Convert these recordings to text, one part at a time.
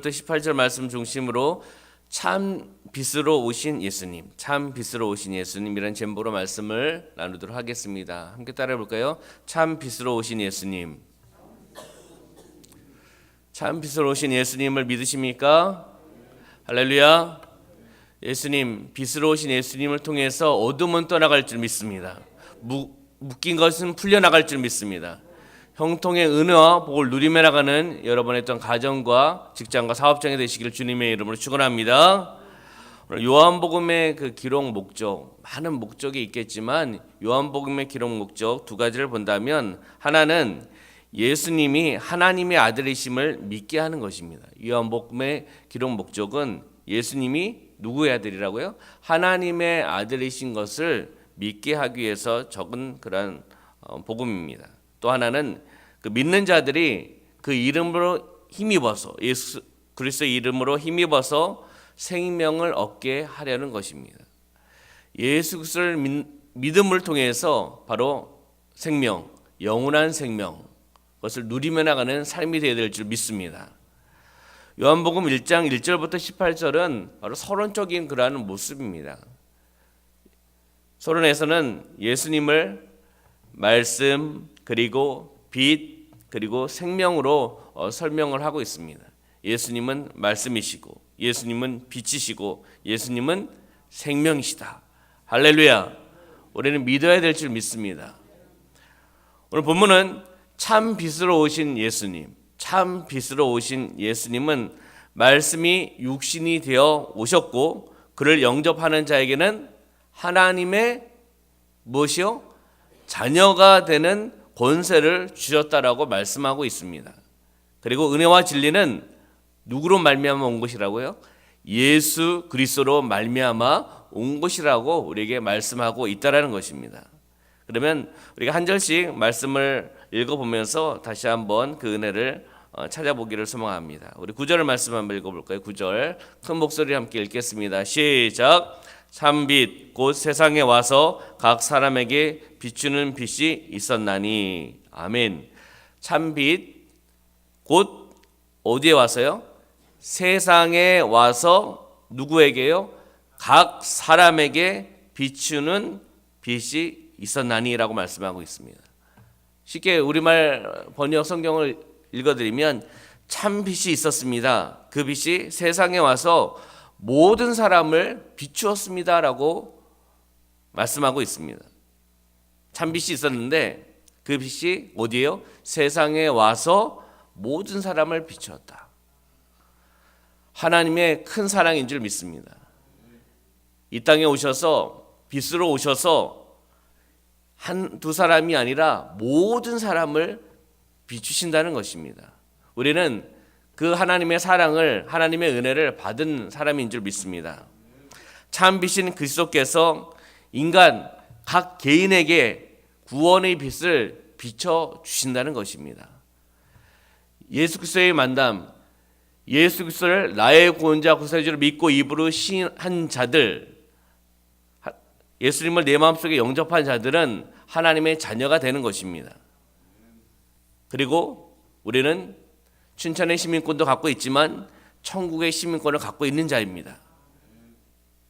18절 말씀 중심으로 참 빛으로 오신 예수님, 참 빛으로 오신 예수님이라는 제목으로 말씀을 나누도록 하겠습니다. 함께 따라해 볼까요? 참 빛으로 오신 예수님. 참 빛으로 오신 예수님을 믿으십니까? 할렐루야. 예수님, 빛으로 오신 예수님을 통해서 어둠은 떠나갈 줄 믿습니다. 묶인 것은 풀려나갈 줄 믿습니다. 형통의 은혜와 복을 누리며 나가는 여러분의 어떤 가정과 직장과 사업장이 되시길 주님의 이름으로 축원합니다. 오늘 요한복음의 그 기록 목적, 많은 목적이 있겠지만 요한복음의 기록 목적 두 가지를 본다면, 하나는 예수님이 하나님의 아들이심을 믿게 하는 것입니다. 요한복음의 기록 목적은 예수님이 누구의 아들이라고요? 하나님의 아들이신 것을 믿게 하기 위해서 적은 그런 복음입니다. 또 하나는 그 믿는 자들이 그 이름으로 힘입어서, 예수 그리스도의 이름으로 힘입어서 생명을 얻게 하려는 것입니다. 예수 그리스도를 믿음을 통해서 바로 생명, 영원한 생명, 그것을 누리며 나가는 삶이 되어야 될 줄 믿습니다. 요한복음 1장 1절부터 18절은 바로 서론적인 그러한 모습입니다. 서론에서는 예수님을 말씀, 그리고 빛, 그리고 생명으로 설명을 하고 있습니다. 예수님은 말씀이시고, 예수님은 빛이시고, 예수님은 생명이시다. 할렐루야. 우리는 믿어야 될 줄 믿습니다. 오늘 본문은 참 빛으로 오신 예수님, 참 빛으로 오신 예수님은 말씀이 육신이 되어 오셨고, 그를 영접하는 자에게는 하나님의 무엇이요? 자녀가 되는 권세를 주셨다라고 말씀하고 있습니다. 그리고 은혜와 진리는 누구로 말미암아 온 것이라고요? 예수 그리스도로 말미암아 온 것이라고 우리에게 말씀하고 있다라는 것입니다. 그러면 우리가 한 절씩 말씀을 읽어보면서 다시 한번 그 은혜를 찾아보기를 소망합니다. 우리 9절을 말씀 한번 읽어볼까요? 9절 큰 목소리 함께 읽겠습니다. 시작. 참빛 곧 세상에 와서 각 사람에게 비추는 빛이 있었나니. 아멘. 참빛 곧 어디에 와서요? 세상에 와서 누구에게요? 각 사람에게 비추는 빛이 있었나니라고 말씀하고 있습니다. 쉽게 우리말 번역 성경을 읽어드리면 참빛이 있었습니다. 그 빛이 세상에 와서 모든 사람을 비추었습니다라고 말씀하고 있습니다. 참빛이 있었는데 그 빛이 어디예요? 세상에 와서 모든 사람을 비추었다. 하나님의 큰 사랑인 줄 믿습니다. 이 땅에 오셔서 빛으로 오셔서 한두 사람이 아니라 모든 사람을 비추신다는 것입니다. 우리는 그 하나님의 사랑을, 하나님의 은혜를 받은 사람인 줄 믿습니다. 참빛인 그리스도께서 인간 각 개인에게 구원의 빛을 비춰 주신다는 것입니다. 예수 그리스도의 만남, 예수 그리스도를 나의 구원자 구세주를 믿고 입으로 시인한 자들, 예수님을 내 마음속에 영접한 자들은 하나님의 자녀가 되는 것입니다. 그리고 우리는 춘천의 시민권도 갖고 있지만 천국의 시민권을 갖고 있는 자입니다.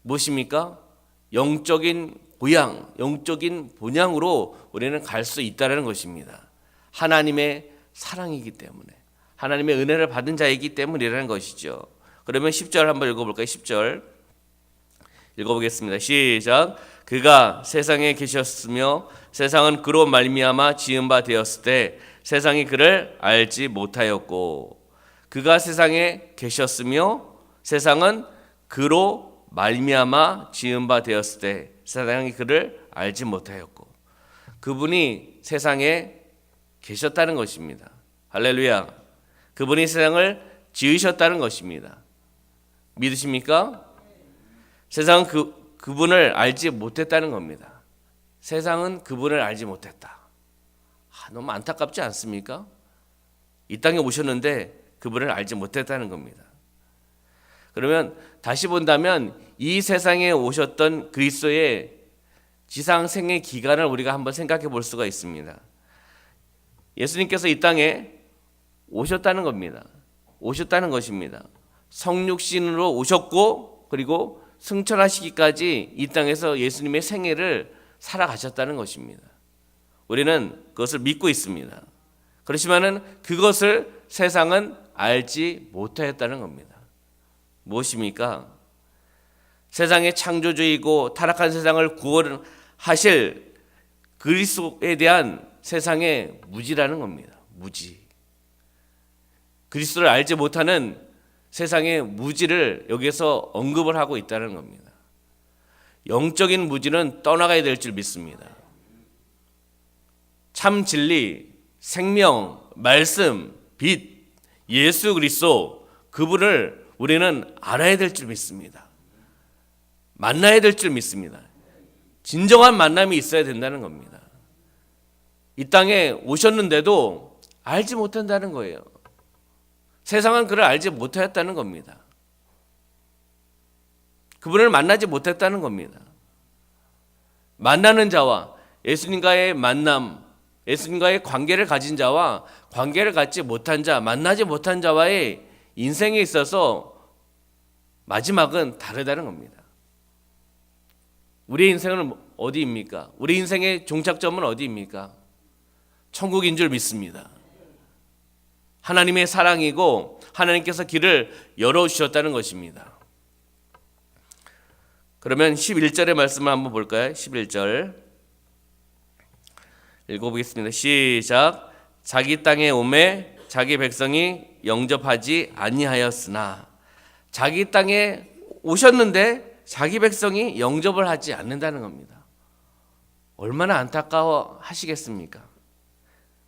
무엇입니까? 영적인 고향, 영적인 본향으로 우리는 갈 수 있다는 것입니다. 하나님의 사랑이기 때문에, 하나님의 은혜를 받은 자이기 때문이라는 것이죠. 그러면 10절 한번 읽어볼까요? 10절 읽어보겠습니다. 시작. 그가 세상에 계셨으며 세상은 그로 말미암아 지은 바 되었을 때 세상이 그를 알지 못하였고, 그가 세상에 계셨으며 세상은 그로 말미암아 지은 바 되었을 때 세상이 그를 알지 못하였고, 그분이 세상에 계셨다는 것입니다. 할렐루야. 그분이 세상을 지으셨다는 것입니다. 믿으십니까? 세상은 그분을 알지 못했다는 겁니다. 세상은 그분을 알지 못했다. 너무 안타깝지 않습니까? 이 땅에 오셨는데 그분을 알지 못했다는 겁니다. 그러면 다시 본다면 이 세상에 오셨던 그리스도의 지상 생애 기간을 우리가 한번 생각해 볼 수가 있습니다. 예수님께서 이 땅에 오셨다는 겁니다. 오셨다는 것입니다. 성육신으로 오셨고 그리고 승천하시기까지 이 땅에서 예수님의 생애를 살아가셨다는 것입니다. 우리는 그것을 믿고 있습니다. 그렇지만은 그것을 세상은 알지 못하였다는 겁니다. 무엇입니까? 세상의 창조주이고 타락한 세상을 구원하실 그리스도에 대한 세상의 무지라는 겁니다. 무지. 그리스도를 알지 못하는 세상의 무지를 여기서 언급을 하고 있다는 겁니다. 영적인 무지는 떠나가야 될 줄 믿습니다. 참 진리, 생명, 말씀, 빛, 예수 그리스도 그분을 우리는 알아야 될 줄 믿습니다. 만나야 될 줄 믿습니다. 진정한 만남이 있어야 된다는 겁니다. 이 땅에 오셨는데도 알지 못한다는 거예요. 세상은 그를 알지 못하였다는 겁니다. 그분을 만나지 못했다는 겁니다. 만나는 자와 예수님과의 만남, 예수님과의 관계를 가진 자와 관계를 갖지 못한 자, 만나지 못한 자와의 인생에 있어서 마지막은 다르다는 겁니다. 우리의 인생은 어디입니까? 우리 인생의 종착점은 어디입니까? 천국인 줄 믿습니다. 하나님의 사랑이고 하나님께서 길을 열어주셨다는 것입니다. 그러면 11절의 말씀을 한번 볼까요? 11절 읽어보겠습니다. 시작. 자기 땅에 오매 자기 백성이 영접하지 아니하였으나, 자기 땅에 오셨는데 자기 백성이 영접을 하지 않는다는 겁니다. 얼마나 안타까워 하시겠습니까?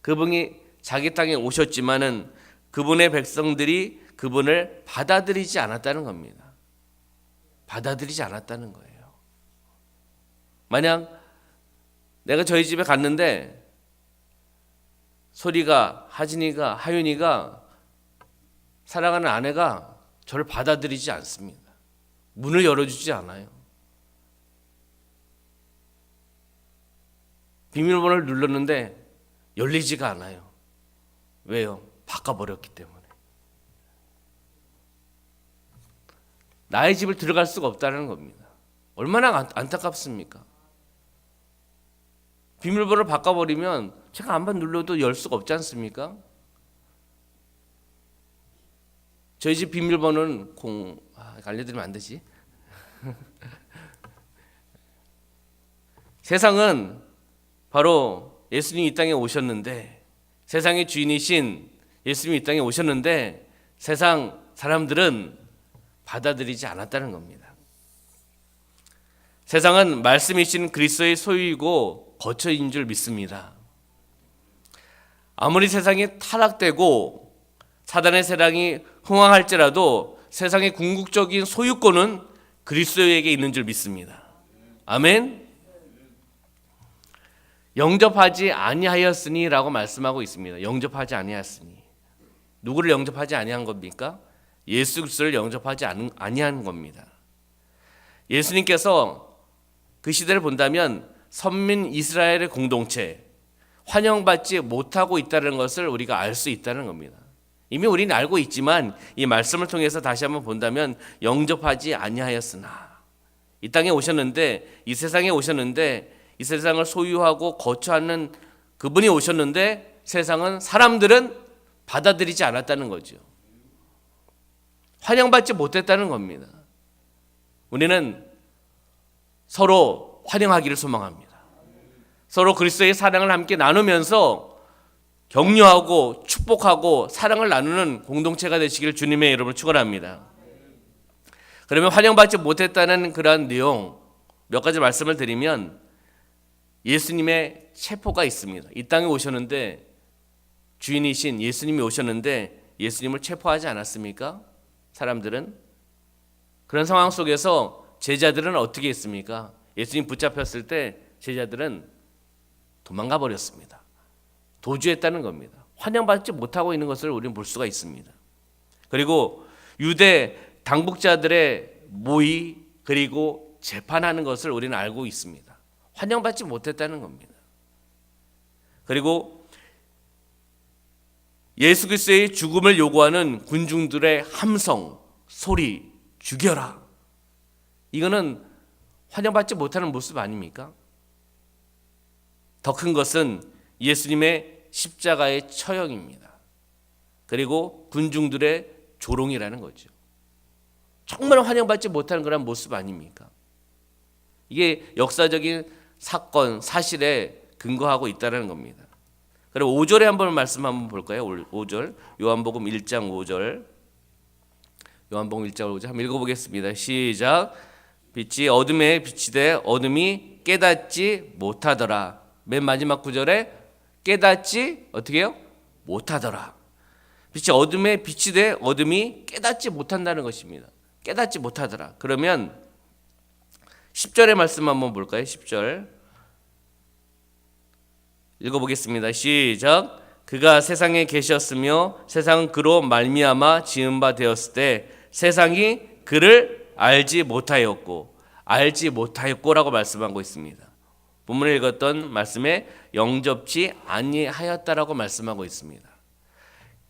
그분이 자기 땅에 오셨지만은 그분의 백성들이 그분을 받아들이지 않았다는 겁니다. 받아들이지 않았다는 거예요. 만약 내가 저희 집에 갔는데 소리가, 하진이가, 하윤이가, 사랑하는 아내가 저를 받아들이지 않습니다. 문을 열어주지 않아요. 비밀번호를 눌렀는데 열리지가 않아요. 왜요? 바꿔버렸기 때문에. 나의 집을 들어갈 수가 없다는 겁니다. 얼마나 안타깝습니까? 비밀번호를 바꿔버리면 제가 한번 눌러도 열 수가 없지 않습니까? 저희 집 비밀번호는 알려드리면 안 되지. 세상은 바로 예수님이 이 땅에 오셨는데, 세상의 주인이신 예수님이 이 땅에 오셨는데 세상 사람들은 받아들이지 않았다는 겁니다. 세상은 말씀이신 그리스도의 소유이고 거처인 줄 믿습니다. 아무리 세상이 타락되고 사단의 세상이 흥황할지라도 세상의 궁극적인 소유권은 그리스도에게 있는 줄 믿습니다. 아멘. 영접하지 아니하였으니 라고 말씀하고 있습니다. 영접하지 아니하였으니. 누구를 영접하지 아니한 겁니까? 예수 그리스도를 영접하지 아니한 겁니다. 예수님께서 그 시대를 본다면 선민 이스라엘의 공동체, 환영받지 못하고 있다는 것을 우리가 알 수 있다는 겁니다. 이미 우리는 알고 있지만 이 말씀을 통해서 다시 한번 본다면 영접하지 아니하였으나, 이 땅에 오셨는데, 이 세상에 오셨는데, 이 세상을 소유하고 거처하는 그분이 오셨는데 세상은, 사람들은 받아들이지 않았다는 거죠. 환영받지 못했다는 겁니다. 우리는 서로 환영하기를 소망합니다. 서로 그리스도의 사랑을 함께 나누면서 격려하고 축복하고 사랑을 나누는 공동체가 되시길 주님의 이름으로 축원합니다. 그러면 환영받지 못했다는 그러한 내용 몇 가지 말씀을 드리면, 예수님의 체포가 있습니다. 이 땅에 오셨는데, 주인이신 예수님이 오셨는데 예수님을 체포하지 않았습니까? 사람들은. 그런 상황 속에서 제자들은 어떻게 했습니까? 예수님 붙잡혔을 때 제자들은 도망가 버렸습니다. 도주했다는 겁니다. 환영받지 못하고 있는 것을 우리는 볼 수가 있습니다. 그리고 유대 당국자들의 모의 그리고 재판하는 것을 우리는 알고 있습니다. 환영받지 못했다는 겁니다. 그리고 예수 그리스도의 죽음을 요구하는 군중들의 함성, 소리 죽여라. 이거는 환영받지 못하는 모습 아닙니까? 더 큰 것은 예수님의 십자가의 처형입니다. 그리고 군중들의 조롱이라는 거죠. 정말 환영받지 못하는 그런 모습 아닙니까? 이게 역사적인 사건, 사실에 근거하고 있다는 겁니다. 그럼 5절에 한번 말씀 한번 볼까요? 5절 요한복음 1장 5절 요한복음 1장 5절 한번 읽어보겠습니다. 시작. 빛이 어둠에 비치되 어둠이 깨닫지 못하더라. 맨 마지막 구절에 깨닫지 어떻게 해요? 못하더라. 빛이 어둠에 비치되 어둠이 깨닫지 못한다는 것입니다. 깨닫지 못하더라. 그러면 10절의 말씀 한번 볼까요? 10절 읽어보겠습니다. 시작. 그가 세상에 계셨으며 세상은 그로 말미암아 지은 바 되었을 때 세상이 그를 알지 못하였고 알지 못하였고라고 말씀하고 있습니다. 본문에 읽었던 말씀에 영접치 아니하였다라고 말씀하고 있습니다.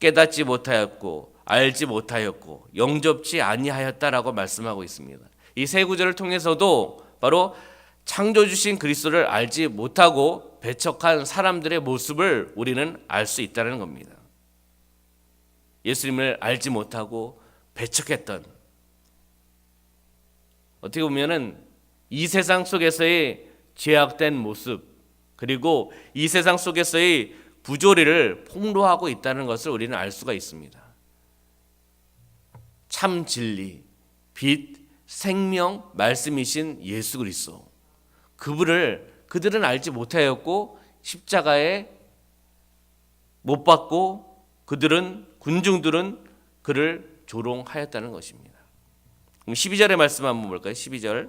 깨닫지 못하였고 알지 못하였고 영접치 아니하였다라고 말씀하고 있습니다. 이 세 구절을 통해서도 바로 창조주신 그리스도를 알지 못하고 배척한 사람들의 모습을 우리는 알 수 있다는 겁니다. 예수님을 알지 못하고 배척했던, 어떻게 보면은 이 세상 속에서의 죄악된 모습, 그리고 이 세상 속에서의 부조리를 폭로하고 있다는 것을 우리는 알 수가 있습니다. 참 진리, 빛, 생명, 말씀이신 예수 그리스도, 그들은 알지 못하였고 십자가에 못 박고 군중들은 그를 조롱하였다는 것입니다. 그럼 12절의 말씀 한번 볼까요? 12절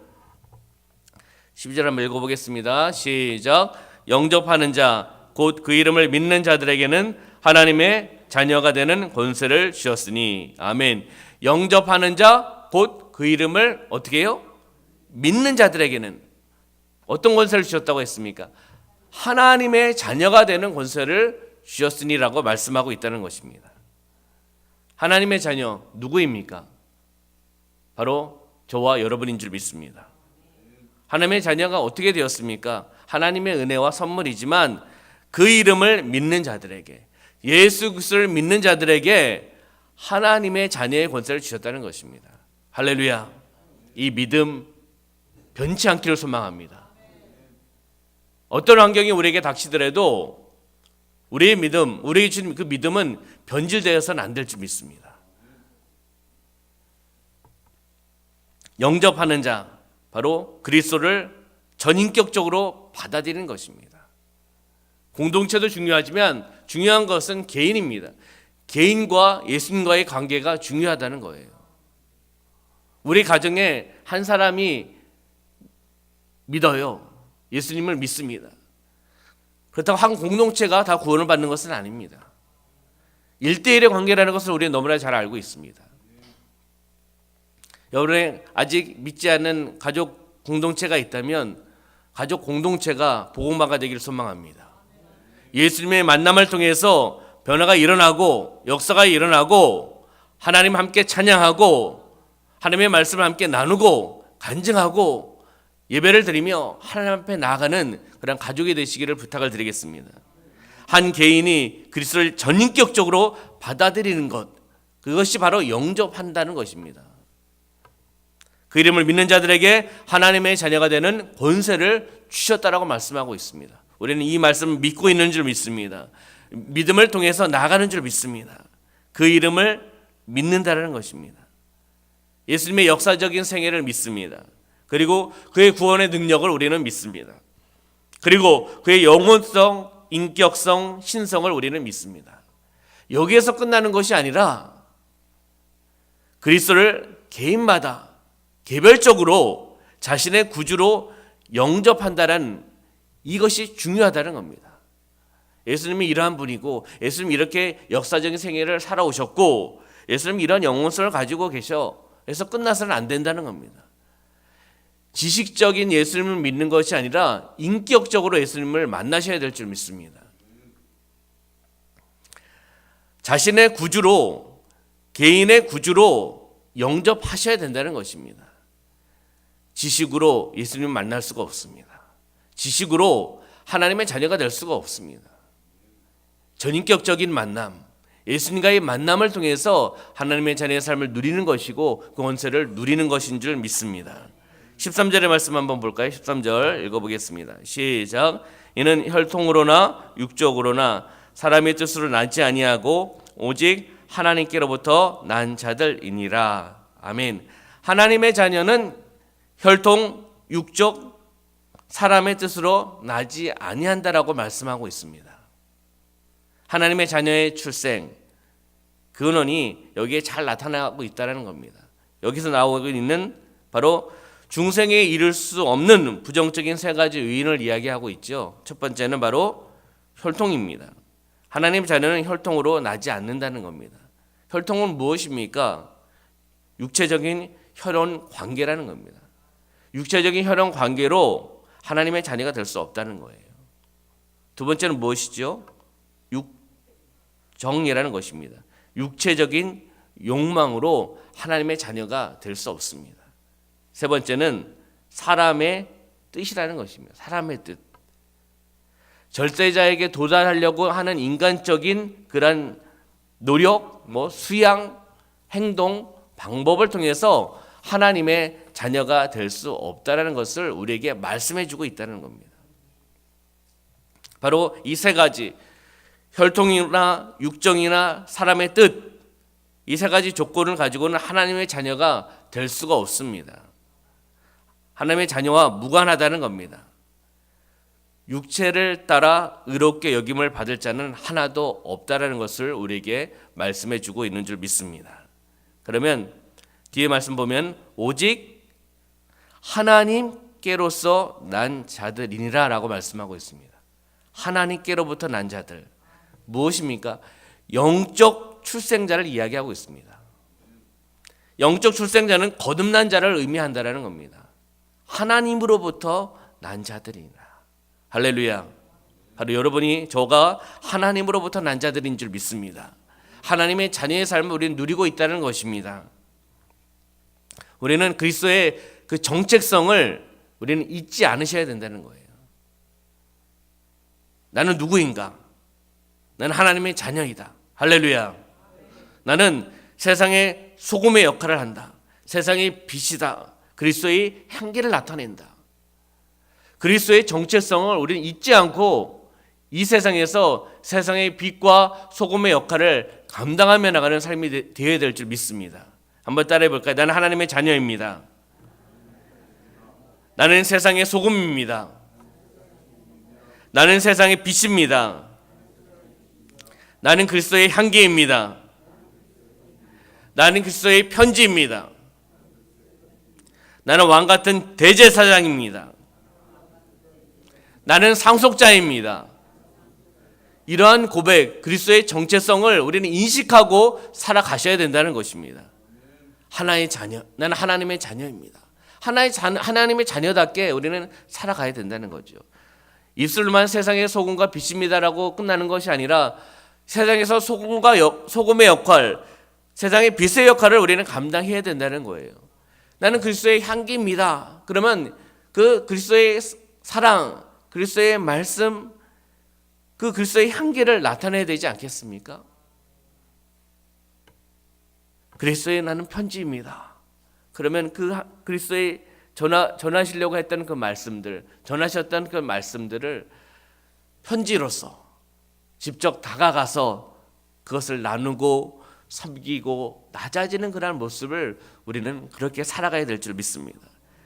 한번 읽어보겠습니다. 시작. 영접하는 자 곧 그 이름을 믿는 자들에게는 하나님의 자녀가 되는 권세를 주셨으니. 아멘. 영접하는 자 곧 그 이름을 어떻게 해요? 믿는 자들에게는 어떤 권세를 주셨다고 했습니까? 하나님의 자녀가 되는 권세를 주셨으니라고 말씀하고 있다는 것입니다. 하나님의 자녀 누구입니까? 바로 저와 여러분인 줄 믿습니다. 하나님의 자녀가 어떻게 되었습니까? 하나님의 은혜와 선물이지만 그 이름을 믿는 자들에게, 예수 그리스도를 믿는 자들에게 하나님의 자녀의 권세를 주셨다는 것입니다. 할렐루야. 이 믿음 변치 않기를 소망합니다. 어떤 환경이 우리에게 닥치더라도 우리의 믿음, 우리의 주님 그 믿음은 변질되어서는 안 될 줄 믿습니다. 영접하는 자, 바로 그리스도를 전인격적으로 받아들이는 것입니다. 공동체도 중요하지만 중요한 것은 개인입니다. 개인과 예수님과의 관계가 중요하다는 거예요. 우리 가정에 한 사람이 믿어요. 예수님을 믿습니다. 그렇다고 한 공동체가 다 구원을 받는 것은 아닙니다. 1대1의 관계라는 것을 우리는 너무나 잘 알고 있습니다. 여러분 아직 믿지 않는 가족 공동체가 있다면 가족 공동체가 복음화가 되기를 소망합니다. 예수님의 만남을 통해서 변화가 일어나고 역사가 일어나고 하나님 함께 찬양하고 하나님의 말씀을 함께 나누고 간증하고 예배를 드리며 하나님 앞에 나아가는 그런 가족이 되시기를 부탁을 드리겠습니다. 한 개인이 그리스도를 전인격적으로 받아들이는 것, 그것이 바로 영접한다는 것입니다. 그 이름을 믿는 자들에게 하나님의 자녀가 되는 권세를 주셨다라고 말씀하고 있습니다. 우리는 이 말씀을 믿고 있는 줄 믿습니다. 믿음을 통해서 나가는 줄 믿습니다. 그 이름을 믿는다는 것입니다. 예수님의 역사적인 생애를 믿습니다. 그리고 그의 구원의 능력을 우리는 믿습니다. 그리고 그의 영혼성, 인격성, 신성을 우리는 믿습니다. 여기에서 끝나는 것이 아니라 그리스도를 개인마다 개별적으로 자신의 구주로 영접한다는 이것이 중요하다는 겁니다. 예수님이 이러한 분이고 예수님이 이렇게 역사적인 생애를 살아오셨고 예수님이 이런 영혼성을 가지고 계셔. 그래서 끝나서는 안 된다는 겁니다. 지식적인 예수님을 믿는 것이 아니라 인격적으로 예수님을 만나셔야 될 줄 믿습니다. 자신의 구주로, 개인의 구주로 영접하셔야 된다는 것입니다. 지식으로 예수님을 만날 수가 없습니다. 지식으로 하나님의 자녀가 될 수가 없습니다. 전인격적인 만남, 예수님과의 만남을 통해서 하나님의 자녀의 삶을 누리는 것이고 그 권세를 누리는 것인 줄 믿습니다. 13절의 말씀 한번 볼까요? 13절 읽어보겠습니다. 시작. 이는 혈통으로나 육적으로나 사람의 뜻으로 나지 아니하고 오직 하나님께로부터 난 자들이니라. 아멘. 하나님의 자녀는 혈통, 육적, 사람의 뜻으로 나지 아니한다라고 말씀하고 있습니다. 하나님의 자녀의 출생, 그 근원이 여기에 잘 나타나고 있다는 겁니다. 여기서 나오고 있는 바로 중생에 이를 수 없는 부정적인 세 가지 요인을 이야기하고 있죠. 첫 번째는 바로 혈통입니다. 하나님의 자녀는 혈통으로 나지 않는다는 겁니다. 혈통은 무엇입니까? 육체적인 혈연 관계라는 겁니다. 육체적인 혈연 관계로 하나님의 자녀가 될 수 없다는 거예요. 두 번째는 무엇이죠? 육정이라는 것입니다. 육체적인 욕망으로 하나님의 자녀가 될 수 없습니다. 세 번째는 사람의 뜻이라는 것입니다. 사람의 뜻. 절대자에게 도달하려고 하는 인간적인 그런 노력, 수양, 행동, 방법을 통해서 하나님의 자녀가 될 수 없다는 것을 우리에게 말씀해 주고 있다는 겁니다. 바로 이 세 가지, 혈통이나 육정이나 사람의 뜻, 이 세 가지 조건을 가지고는 하나님의 자녀가 될 수가 없습니다. 하나님의 자녀와 무관하다는 겁니다. 육체를 따라 의롭게 여김을 받을 자는 하나도 없다라는 것을 우리에게 말씀해 주고 있는 줄 믿습니다. 그러면 뒤에 말씀 보면 오직 하나님께로서 난 자들이니라 라고 말씀하고 있습니다. 하나님께로부터 난 자들. 무엇입니까? 영적 출생자를 이야기하고 있습니다. 영적 출생자는 거듭난 자를 의미한다라는 겁니다. 하나님으로부터 난 자들이니라. 할렐루야. 바로 여러분이 저가 하나님으로부터 난 자들인 줄 믿습니다. 하나님의 자녀의 삶을 우리는 누리고 있다는 것입니다. 우리는 그리스도의 그 정체성을 우리는 잊지 않으셔야 된다는 거예요. 나는 누구인가? 나는 하나님의 자녀이다. 할렐루야. 나는 세상의 소금의 역할을 한다. 세상의 빛이다. 그리스도의 향기를 나타낸다. 그리스도의 정체성을 우리는 잊지 않고 이 세상에서 세상의 빛과 소금의 역할을 감당하며 나가는 삶이 되어야 될 줄 믿습니다. 한번 따라해 볼까요? 나는 하나님의 자녀입니다. 나는 세상의 소금입니다. 나는 세상의 빛입니다. 나는 그리스도의 향기입니다. 나는 그리스도의 편지입니다. 나는 왕같은 대제사장입니다. 나는 상속자입니다. 이러한 고백, 그리스도의 정체성을 우리는 인식하고 살아가셔야 된다는 것입니다. 하나의 자녀, 나는 하나님의 자녀입니다. 하나님의 자녀답게 우리는 살아가야 된다는 거죠. 입술만 세상의 소금과 빛입니다라고 끝나는 것이 아니라 세상에서 소금의 역할, 세상의 빛의 역할을 우리는 감당해야 된다는 거예요. 나는 그리스도의 향기입니다. 그러면 그 그리스도의 사랑, 그리스도의 말씀, 그 그리스도의 향기를 나타내야 되지 않겠습니까? 그리스도의 나는 편지입니다. 그러면 그 그리스도의 전하시려고 했던 그 말씀들, 전하셨던 그 말씀들을 편지로서 직접 다가가서 그것을 나누고 섬기고 낮아지는 그런 모습을 우리는 그렇게 살아가야 될 줄 믿습니다.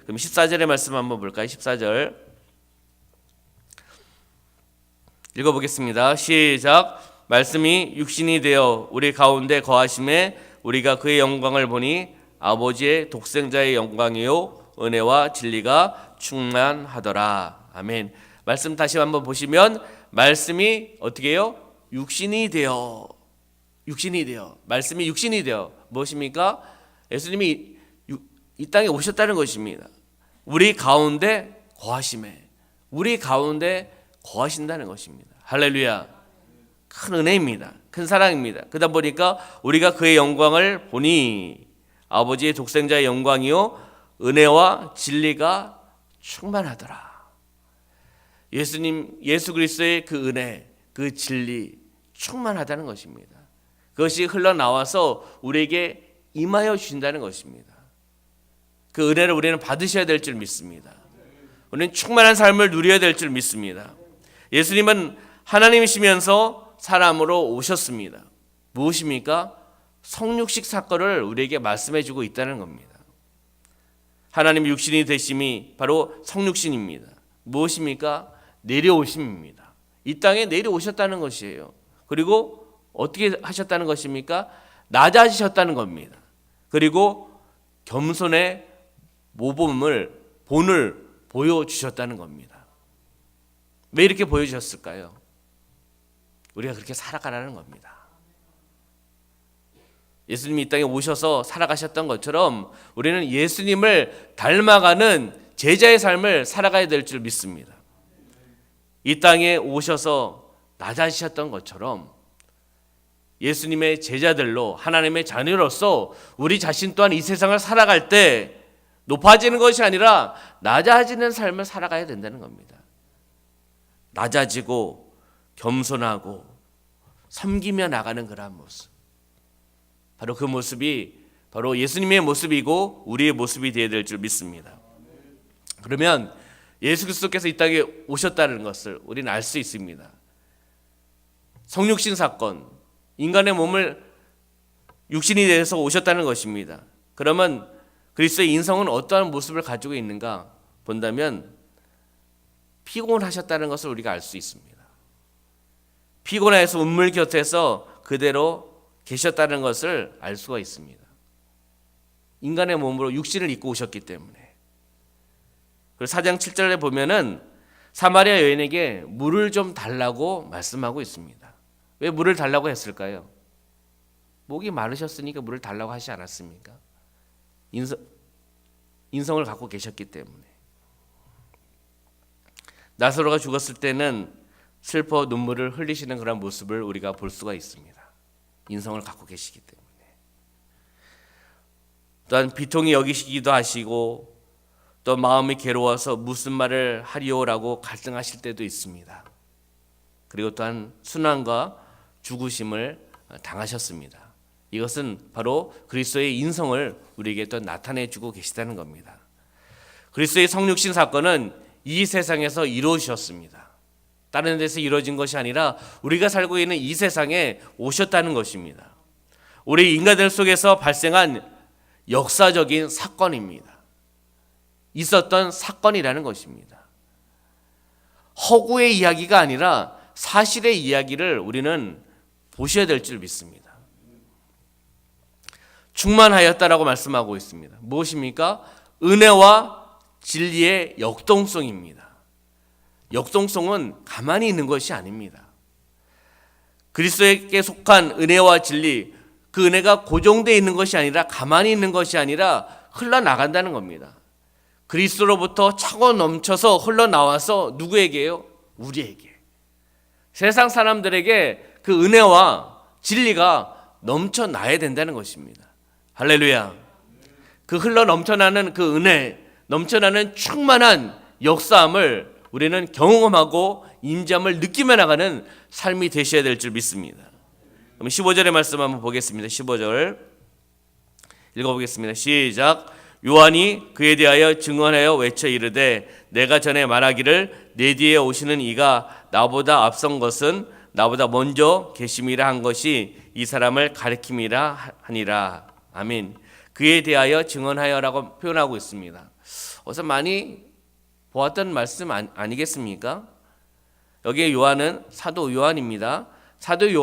그럼 14절의 말씀 한번 볼까요? 14절 읽어보겠습니다. 시작. 말씀이 육신이 되어 우리 가운데 거하심에 우리가 그의 영광을 보니 아버지의 독생자의 영광이요 은혜와 진리가 충만하더라. 아멘. 말씀 다시 한번 보시면 말씀이 어떻게 해요? 육신이 되어 말씀이 육신이 되어 무엇입니까? 예수님이 이 땅에 오셨다는 것입니다. 우리 가운데 거하심에 우리 가운데 거하신다는 것입니다. 할렐루야. 큰 은혜입니다. 큰 사랑입니다. 그러다 보니까 우리가 그의 영광을 보니 아버지의 독생자의 영광이요 은혜와 진리가 충만하더라. 예수 그리스도의 그 은혜, 그 진리 충만하다는 것입니다. 그것이 흘러나와서 우리에게 임하여 주신다는 것입니다. 그 은혜를 우리는 받으셔야 될 줄 믿습니다. 우리는 충만한 삶을 누려야 될 줄 믿습니다. 예수님은 하나님이시면서 사람으로 오셨습니다. 무엇입니까? 성육식 사건을 우리에게 말씀해 주고 있다는 겁니다. 하나님 육신이 되심이 바로 성육신입니다. 무엇입니까? 내려오심입니다. 이 땅에 내려오셨다는 것이에요. 그리고 어떻게 하셨다는 것입니까? 낮아지셨다는 겁니다. 그리고 겸손의 본을 보여주셨다는 겁니다. 왜 이렇게 보여주셨을까요? 우리가 그렇게 살아가라는 겁니다. 예수님이 이 땅에 오셔서 살아가셨던 것처럼 우리는 예수님을 닮아가는 제자의 삶을 살아가야 될 줄 믿습니다. 이 땅에 오셔서 낮아지셨던 것처럼 예수님의 제자들로 하나님의 자녀로서 우리 자신 또한 이 세상을 살아갈 때 높아지는 것이 아니라 낮아지는 삶을 살아가야 된다는 겁니다. 낮아지고 겸손하고 섬기며 나가는 그러한 모습, 바로 그 모습이 바로 예수님의 모습이고 우리의 모습이 되어야 될 줄 믿습니다. 그러면 예수 그리스도께서 이 땅에 오셨다는 것을 우리는 알 수 있습니다. 성육신 사건, 인간의 몸을 육신이 되어서 오셨다는 것입니다. 그러면 그리스도의 인성은 어떠한 모습을 가지고 있는가 본다면 피곤하셨다는 것을 우리가 알 수 있습니다. 피곤해서 운물 곁에서 그대로 계셨다는 것을 알 수가 있습니다. 인간의 몸으로 육신을 입고 오셨기 때문에. 그리고 4장 7절에 보면은 사마리아 여인에게 물을 좀 달라고 말씀하고 있습니다. 왜 물을 달라고 했을까요? 목이 마르셨으니까 물을 달라고 하지 않았습니까? 인성을 갖고 계셨기 때문에. 나사로가 죽었을 때는 슬퍼 눈물을 흘리시는 그런 모습을 우리가 볼 수가 있습니다. 인성을 갖고 계시기 때문에. 또한 비통히 여기시기도 하시고 또 마음이 괴로워서 무슨 말을 하리오라고 갈등하실 때도 있습니다. 그리고 또한 순환과 죽으심을 당하셨습니다. 이것은 바로 그리스도의 인성을 우리에게 또 나타내주고 계시다는 겁니다. 그리스도의 성육신 사건은 이 세상에서 이루어지셨습니다. 다른 데서 이루어진 것이 아니라 우리가 살고 있는 이 세상에 오셨다는 것입니다. 우리 인간들 속에서 발생한 역사적인 사건입니다. 있었던 사건이라는 것입니다. 허구의 이야기가 아니라 사실의 이야기를 우리는 보셔야 될 줄 믿습니다. 충만하였다라고 말씀하고 있습니다. 무엇입니까? 은혜와 진리의 역동성입니다. 역동성은 가만히 있는 것이 아닙니다. 그리스도에게 속한 은혜와 진리, 그 은혜가 고정되어 있는 것이 아니라 가만히 있는 것이 아니라 흘러나간다는 겁니다. 그리스도로부터 차고 넘쳐서 흘러나와서 누구에게요? 우리에게. 세상 사람들에게 그 은혜와 진리가 넘쳐나야 된다는 것입니다. 할렐루야. 그 흘러 넘쳐나는 그 은혜, 넘쳐나는 충만한 역사함을 우리는 경험하고 임재함을 느끼며 나가는 삶이 되셔야 될 줄 믿습니다. 그럼 15절의 말씀 한번 보겠습니다. 15절 읽어보겠습니다. 시작. 요한이 그에 대하여 증언하여 외쳐 이르되 내가 전에 말하기를 내 뒤에 오시는 이가 나보다 앞선 것은 나보다 먼저 계심이라 한 것이 이 사람을 가리킴이라 하니라. 아멘. 그에 대하여 증언하여라고 표현하고 있습니다. 어서 많이 보았던 말씀 아니겠습니까? 여기에 요한은 사도 요한입니다. 사도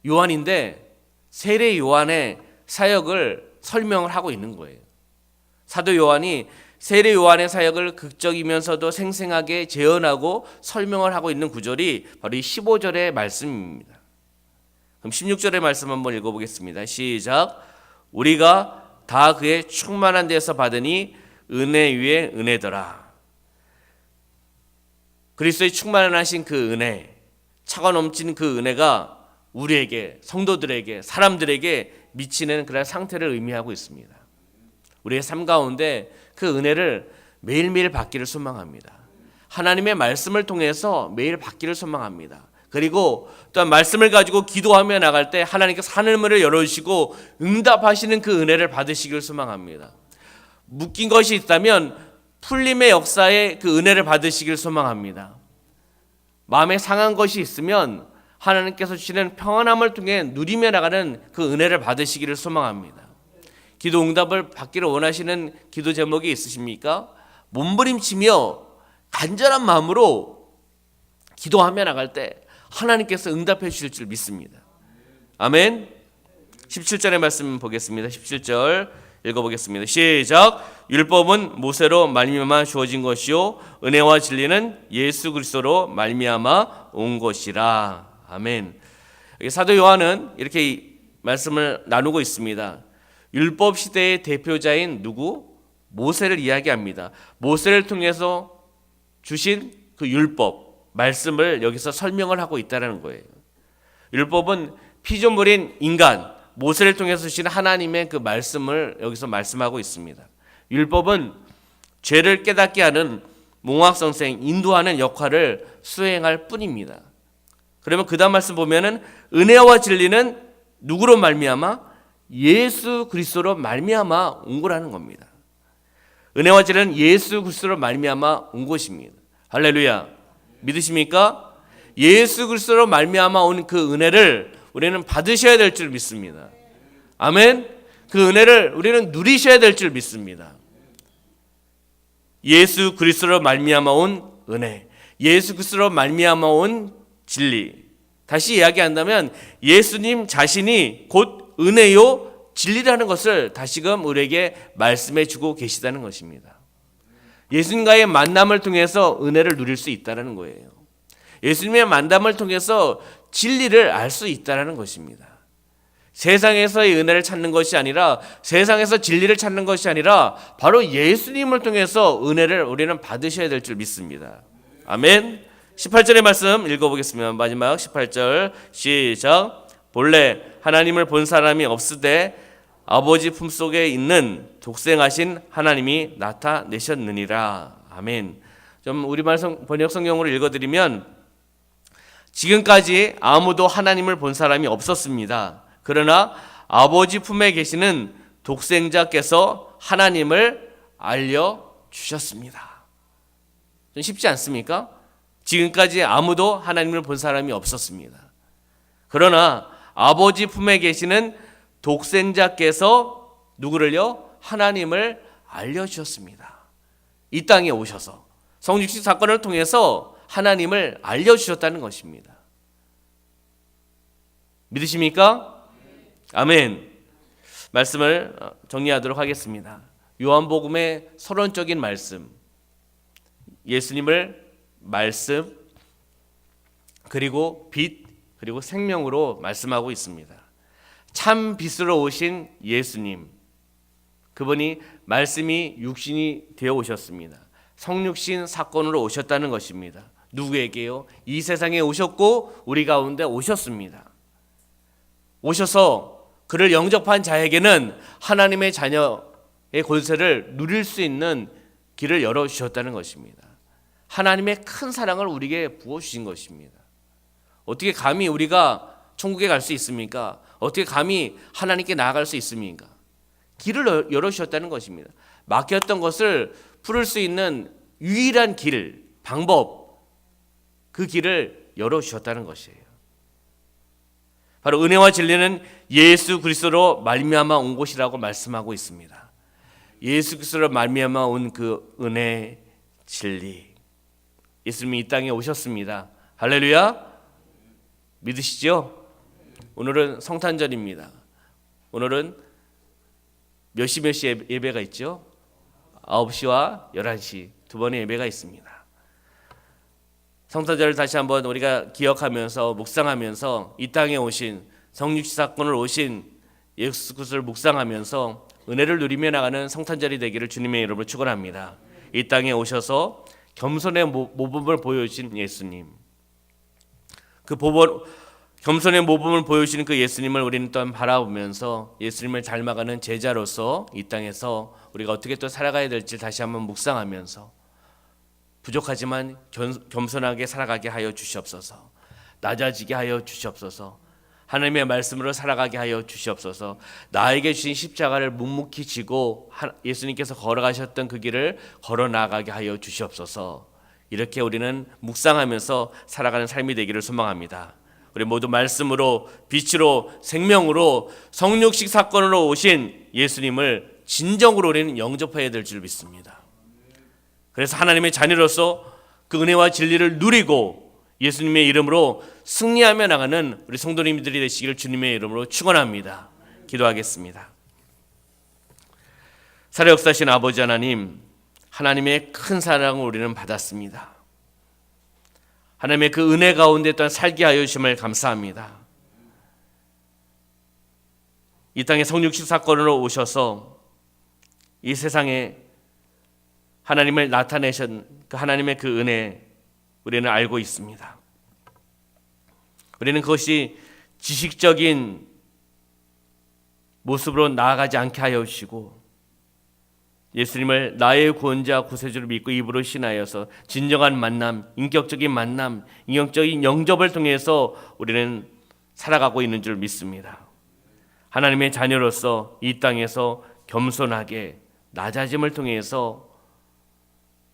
요한인데 세례 요한의 사역을 설명을 하고 있는 거예요. 사도 요한이 세례 요한의 사역을 극적이면서도 생생하게 재현하고 설명을 하고 있는 구절이 바로 이 15절의 말씀입니다. 그럼 16절의 말씀 한번 읽어보겠습니다. 시작. 우리가 다 그의 충만한 데서 받으니 은혜 위에 은혜더라. 그리스도의 충만하신 그 은혜, 차가 넘친 그 은혜가 우리에게, 성도들에게, 사람들에게 미치는 그런 상태를 의미하고 있습니다. 우리의 삶 가운데 그 은혜를 매일매일 받기를 소망합니다. 하나님의 말씀을 통해서 매일 받기를 소망합니다. 그리고 또한 말씀을 가지고 기도하며 나갈 때 하나님께서 하늘문을 열어주시고 응답하시는 그 은혜를 받으시길 소망합니다. 묶인 것이 있다면 풀림의 역사에 그 은혜를 받으시길 소망합니다. 마음에 상한 것이 있으면 하나님께서 주시는 평안함을 통해 누리며 나가는 그 은혜를 받으시기를 소망합니다. 기도 응답을 받기를 원하시는 기도 제목이 있으십니까? 몸부림치며 간절한 마음으로 기도하며 나갈 때 하나님께서 응답해 주실 줄 믿습니다. 아멘. 17절의 말씀 보겠습니다. 17절 읽어보겠습니다. 시작. 율법은 모세로 말미암아 주어진 것이요 은혜와 진리는 예수 그리스도로 말미암아 온 것이라. 아멘. 사도 요한은 이렇게 말씀을 나누고 있습니다. 율법 시대의 대표자인 누구? 모세를 이야기합니다. 모세를 통해서 주신 그 율법 말씀을 여기서 설명을 하고 있다는 거예요. 율법은 피조물인 인간 모세를 통해서 주신 하나님의 그 말씀을 여기서 말씀하고 있습니다. 율법은 죄를 깨닫게 하는 몽학선생 인도하는 역할을 수행할 뿐입니다. 그러면 그 다음 말씀 보면은 은혜와 진리는 누구로 말미암아? 예수 그리스도로 말미암아 온 거라는 겁니다. 은혜와 진리는 예수 그리스도로 말미암아 온 것입니다. 할렐루야. 믿으십니까? 예수 그리스도로 말미암아 온 그 은혜를 우리는 받으셔야 될 줄 믿습니다. 아멘. 그 은혜를 우리는 누리셔야 될 줄 믿습니다. 예수 그리스도로 말미암아 온 은혜, 예수 그리스도로 말미암아 온 진리. 다시 이야기한다면 예수님 자신이 곧 은혜요 진리라는 것을 다시금 우리에게 말씀해 주고 계시다는 것입니다. 예수님과의 만남을 통해서 은혜를 누릴 수 있다는 거예요. 예수님의 만남을 통해서 진리를 알 수 있다는 것입니다. 세상에서의 은혜를 찾는 것이 아니라 세상에서 진리를 찾는 것이 아니라 바로 예수님을 통해서 은혜를 우리는 받으셔야 될 줄 믿습니다. 아멘. 18절의 말씀 읽어보겠습니다. 마지막 18절 시작. 본래 하나님을 본 사람이 없으되 아버지 품속에 있는 독생하신 하나님이 나타내셨느니라. 아멘. 좀 우리말 번역 성경으로 읽어드리면 지금까지 아무도 하나님을 본 사람이 없었습니다. 그러나 아버지 품에 계시는 독생자께서 하나님을 알려주셨습니다. 좀 쉽지 않습니까? 지금까지 아무도 하나님을 본 사람이 없었습니다. 그러나 아버지 품에 계시는 독생자께서 누구를요? 하나님을 알려주셨습니다. 이 땅에 오셔서 성육신 사건을 통해서 하나님을 알려주셨다는 것입니다. 믿으십니까? 아멘. 말씀을 정리하도록 하겠습니다. 요한복음의 서론적인 말씀, 예수님을 말씀, 그리고 빛, 그리고 생명으로 말씀하고 있습니다. 참 빛으로 오신 예수님, 그분이 말씀이 육신이 되어 오셨습니다. 성육신 사건으로 오셨다는 것입니다. 누구에게요? 이 세상에 오셨고 우리 가운데 오셨습니다. 오셔서 그를 영접한 자에게는 하나님의 자녀의 권세를 누릴 수 있는 길을 열어주셨다는 것입니다. 하나님의 큰 사랑을 우리에게 부어주신 것입니다. 어떻게 감히 우리가 천국에 갈 수 있습니까? 어떻게 감히 하나님께 나아갈 수 있습니까? 길을 열어주셨다는 것입니다. 막혔던 것을 풀을 수 있는 유일한 길, 방법, 그 길을 열어주셨다는 것이에요. 바로 은혜와 진리는 예수 그리스도로 말미암아 온 것이라고 말씀하고 있습니다. 예수 그리스도로 말미암아 온 그 은혜, 진리. 예수님이 이 땅에 오셨습니다. 할렐루야. 믿으시죠? 오늘은 성탄절입니다. 오늘은 몇 시 예배가 있죠? 9시와 11시 두 번의 예배가 있습니다. 성탄절을 다시 한번 우리가 기억하면서 묵상하면서 이 땅에 오신 성육신 사건을 오신 예수 그리스도를 묵상하면서 은혜를 누리며 나가는 성탄절이 되기를 주님의 이름으로 축원합니다. 이 땅에 오셔서 겸손의 모범을 보여주신 예수님, 그 겸손의 모범을 보여주시는 그 예수님을 우리는 또한 바라보면서 예수님을 닮아가는 제자로서 이 땅에서 우리가 어떻게 또 살아가야 될지 다시 한번 묵상하면서 부족하지만 겸손하게 살아가게 하여 주시옵소서. 낮아지게 하여 주시옵소서. 하나님의 말씀으로 살아가게 하여 주시옵소서. 나에게 주신 십자가를 묵묵히 지고 예수님께서 걸어가셨던 그 길을 걸어 나가게 하여 주시옵소서. 이렇게 우리는 묵상하면서 살아가는 삶이 되기를 소망합니다. 우리 모두 말씀으로, 빛으로, 생명으로, 성육식 사건으로 오신 예수님을 진정으로 우리는 영접해야 될 줄 믿습니다. 그래서 하나님의 자녀로서 그 은혜와 진리를 누리고 예수님의 이름으로 승리하며 나가는 우리 성도님들이 되시기를 주님의 이름으로 축원합니다. 기도하겠습니다. 살아 역사하신 아버지 하나님, 하나님의 큰 사랑을 우리는 받았습니다. 하나님의 그 은혜 가운데 또한 살게 하여 주심을 감사합니다. 이 땅에 성육식 사건으로 오셔서 이 세상에 하나님을 나타내신 그 하나님의 그 은혜 우리는 알고 있습니다. 우리는 그것이 지식적인 모습으로 나아가지 않게 하여 주시고 예수님을 나의 구원자 구세주를 믿고 입으로 신하여서 진정한 만남, 인격적인 만남, 인격적인 영접을 통해서 우리는 살아가고 있는 줄 믿습니다. 하나님의 자녀로서 이 땅에서 겸손하게 낮아짐을 통해서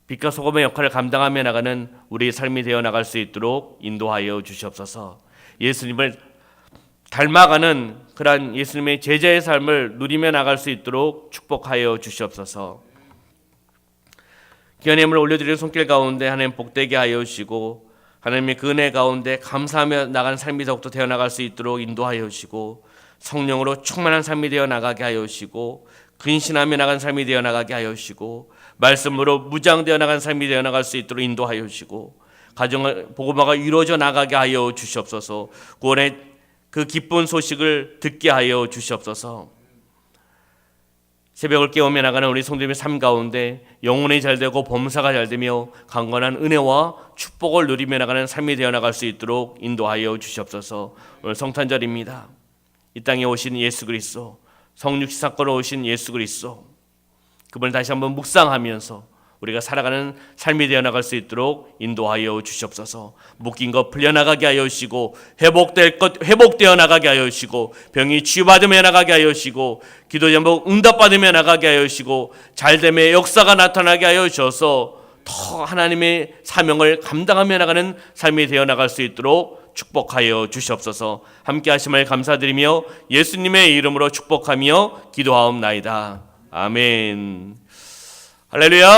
빛과 소금의 역할을 감당하며 나가는 우리의 삶이 되어 나갈 수 있도록 인도하여 주시옵소서. 예수님을 닮아가는 그러한 예수님의 제자의 삶을 누리며 나갈 수 있도록 축복하여 주시옵소서. 귀한 예물을 올려드리는 손길 가운데 하나님 복되게 하여 주시고 하나님의 그 은혜 가운데 감사하며 나가는 삶이 더욱더 되어 나갈 수 있도록 인도하여 주시고 성령으로 충만한 삶이 되어 나가게 하여 주시고 근신하며 나가는 삶이 되어 나가게 하여 주시고 말씀으로 무장되어 나가는 삶이 되어 나갈 수 있도록 인도하여 주시고 가정을 복음화가 이루어져 나가게 하여 주시옵소서. 구원의 그 기쁜 소식을 듣게 하여 주시옵소서. 새벽을 깨우며 나가는 우리 성도님의 삶 가운데 영혼이 잘되고 범사가 잘되며 강건한 은혜와 축복을 누리며 나가는 삶이 되어 나갈 수 있도록 인도하여 주시옵소서. 오늘 성탄절입니다. 이 땅에 오신 예수 그리스도, 성육식 사건으로 오신 예수 그리스도, 그분을 다시 한번 묵상하면서 우리가 살아가는 삶이 되어 나갈 수 있도록 인도하여 주시옵소서. 묶인 것 풀려나가게 하여 주시고 회복될 것 회복되어 나가게 하여 주시고 병이 치유받으며 나가게 하여 주시고 기도 제목 응답받으며 나가게 하여 주시고 잘됨의 역사가 나타나게 하여 주셔서 더 하나님의 사명을 감당하며 나가는 삶이 되어 나갈 수 있도록 축복하여 주시옵소서. 함께 하심을 감사드리며 예수님의 이름으로 축복하며 기도하옵나이다. 아멘. 할렐루야.